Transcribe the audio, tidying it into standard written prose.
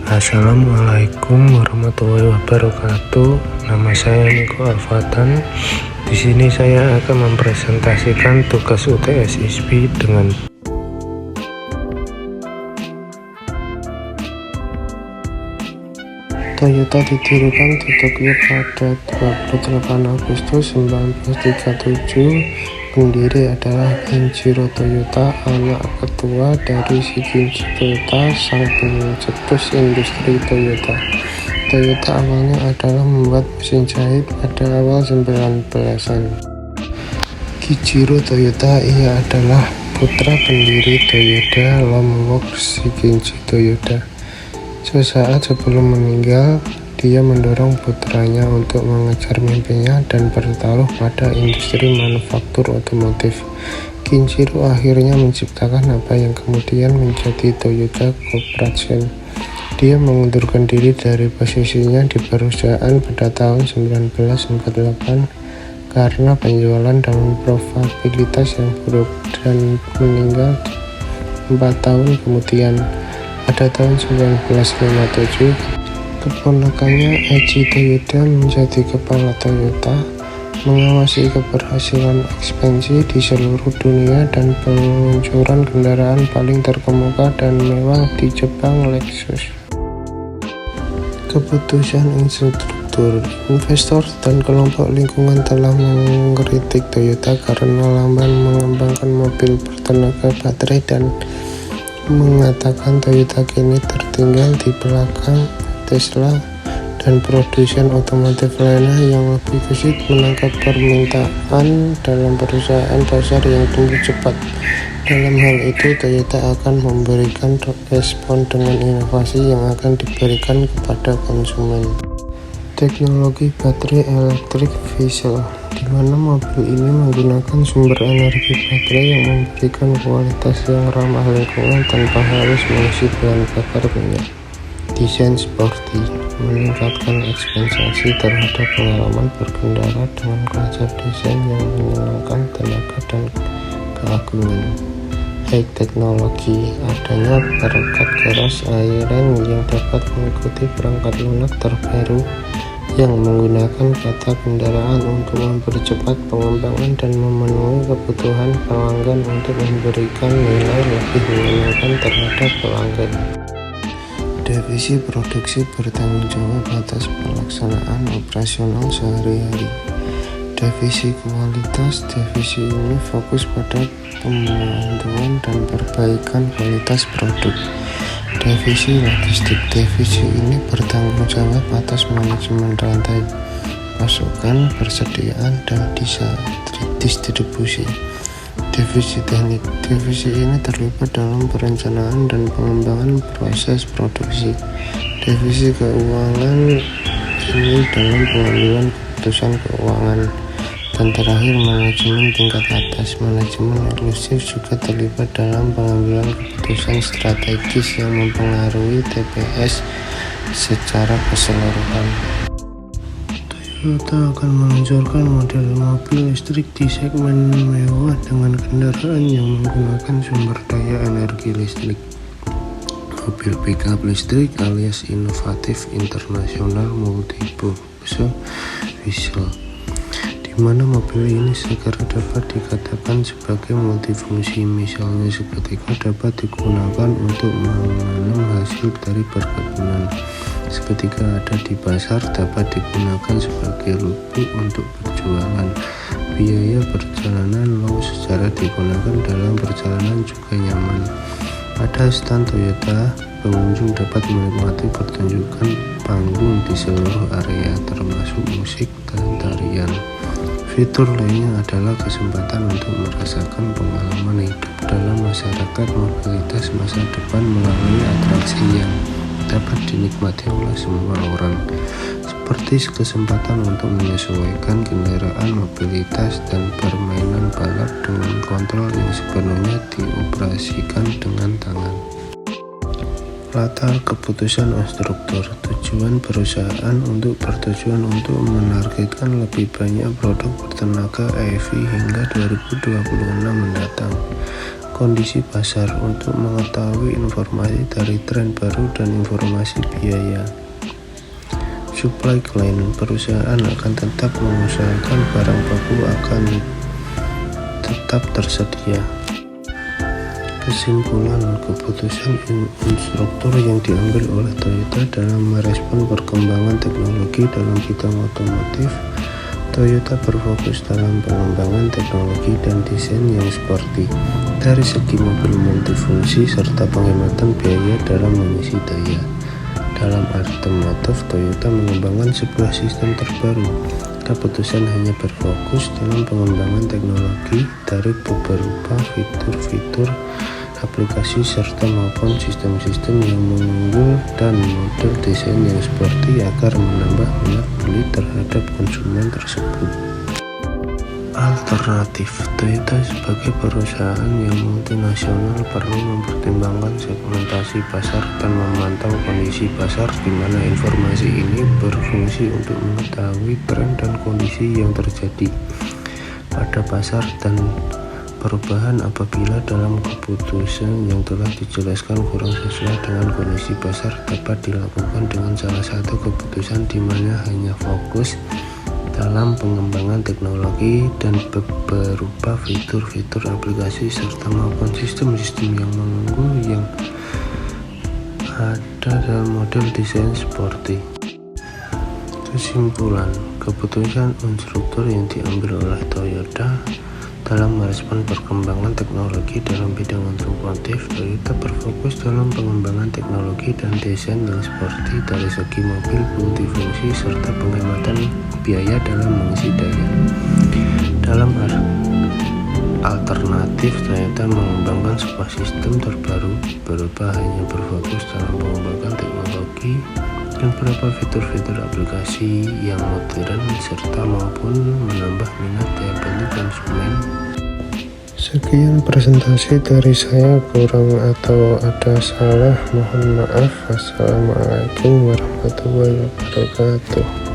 Assalamualaikum warahmatullahi wabarakatuh. Nama saya Niko Alfatan. Di sini saya akan mempresentasikan tugas UTS ISPI dengan Toyota didirikan di Tokyo pada 28 Agustus 1937. Pendiri adalah Kenjiro Toyota, anak ketua dari Shigeji Toyota, sang pencetus industri Toyota. Toyota awalnya adalah membuat mesin jahit pada awal 19-an. Kenjiro Toyota, ia adalah putra pendiri Toyota Lomoworks Shigeji Toyota. Sesaat sebelum meninggal, dia mendorong putranya untuk mengejar mimpinya dan bertaruh pada industri manufaktur otomotif. Kenjiro akhirnya menciptakan apa yang kemudian menjadi Toyota Corporation. Dia mengundurkan diri dari posisinya di perusahaan pada tahun 1948 karena penjualan dan profitabilitas yang buruk, dan meninggal 4 tahun kemudian. Pada tahun 1957, keponakannya Eiji Toyoda menjadi kepala Toyota, mengawasi keberhasilan ekspansi di seluruh dunia dan peluncuran kendaraan paling terkemuka dan mewah di Jepang, Lexus. Keputusan instruktur, investor, dan kelompok lingkungan telah mengkritik Toyota karena lamban mengembangkan mobil bertenaga baterai dan mengatakan Toyota kini tertinggal di belakang Tesla dan produsen otomotif lainnya yang lebih gesit menangkap permintaan dalam perusahaan pasar yang tumbuh cepat. Dalam hal itu, Toyota akan memberikan respon dengan inovasi yang akan diberikan kepada konsumen. Teknologi baterai elektrik vehicle, di mana mobil ini menggunakan sumber energi baterai yang memberikan kualitas yang ramah lingkungan tanpa harus mengisi bahan bakar minyak. Desain sporty, meningkatkan ekspektasi terhadap pengalaman berkendara dengan konsep desain yang menyenangkan tenaga dan keagungan. High teknologi, adanya perangkat keras airan yang dapat mengikuti perangkat lunak terbaru yang menggunakan kata kendaraan untuk mempercepat pengembangan dan memenuhi kebutuhan pelanggan untuk memberikan nilai lebih menyenangkan terhadap pelanggan. Divisi produksi bertanggung jawab atas pelaksanaan operasional sehari-hari. Divisi kualitas, divisi ini fokus pada pemanduan dan perbaikan kualitas produk. Divisi logistik, divisi ini bertanggung jawab atas manajemen rantai pasokan, persediaan, dan distribusi. Divisi teknik, divisi ini terlibat dalam perencanaan dan pengembangan proses produksi. Divisi keuangan ini dalam pengambilan keputusan keuangan. Dan terakhir, manajemen tingkat atas. Manajemen eksklusif juga terlibat dalam pengambilan keputusan strategis yang mempengaruhi TPS secara keseluruhan. Toyota akan meluncurkan model mobil listrik di segmen mewah dengan kendaraan yang menggunakan sumber daya energi listrik. Mobil pickup listrik alias inovatif internasional multi-purpose vehicle, di mana mobil ini segera dapat dikatakan sebagai multifungsi. Misalnya, seketika dapat digunakan untuk menanam hasil dari perkebunan, seketika ada di pasar, dapat digunakan sebagai lubuk untuk berjualan. Biaya perjalanan low secara digunakan dalam perjalanan juga nyaman. Pada stand Toyota, pengunjung dapat menikmati pertunjukan panggung di seluruh area, termasuk musik dan tarian. Fitur lainnya adalah kesempatan untuk merasakan pengalaman hidup dalam masyarakat mobilitas masa depan melalui atraksi yang dapat dinikmati oleh semua orang, seperti kesempatan untuk menyesuaikan kendaraan mobilitas dan permainan balap dengan kontrol yang sepenuhnya dioperasikan dengan tangan. Latar keputusan instruktur, tujuan perusahaan bertujuan untuk menargetkan lebih banyak produk bertenaga EV hingga 2026 mendatang. kondisi pasar untuk mengetahui informasi dari tren baru dan informasi biaya. Supply chain, perusahaan akan tetap mengusahakan barang baku akan tetap tersedia. Kesimpulan, keputusan instruktur yang diambil oleh Toyota dalam merespon perkembangan teknologi dalam bidang otomotif. Toyota berfokus dalam pengembangan teknologi dan desain yang sporty dari segi mobil multifungsi serta penghematan biaya dalam mengisi daya. Dalam otomotif, Toyota mengembangkan sebuah sistem terbaru. Keputusan hanya berfokus dalam pengembangan teknologi dari beberapa fitur-fitur aplikasi serta maupun sistem-sistem yang mengunggul dan model desain yang sporty agar menambah minat beli terhadap konsumen tersebut. Alternatif, Toyota sebagai perusahaan yang multinasional perlu mempertimbangkan segmentasi pasar dan memantau kondisi pasar di mana informasi ini berfungsi untuk mengetahui tren dan kondisi yang terjadi pada pasar dan perubahan apabila dalam keputusan yang telah dijelaskan kurang sesuai dengan kondisi pasar dapat dilakukan dengan salah satu keputusan di mana hanya fokus dalam pengembangan teknologi dan beberapa fitur-fitur aplikasi serta maupun sistem-sistem yang mengunggul yang ada dalam model desain sporty. Kesimpulan, keputusan instruktur yang diambil oleh Toyota dalam merespon perkembangan teknologi dalam bidang otomotif. Toyota berfokus dalam pengembangan teknologi dan desain yang sporty dari segi mobil multifungsi serta penghematan biaya dalam mengisi daya. Dalam alternatif, Toyota mengembangkan sebuah sistem terbaru berupa hanya berfokus dalam pengembangan teknologi dan beberapa fitur-fitur aplikasi yang modern serta maupun menambah minat daya beli konsumen. Sekian presentasi dari saya, kurang atau ada salah mohon maaf. Wassalamualaikum warahmatullahi wabarakatuh.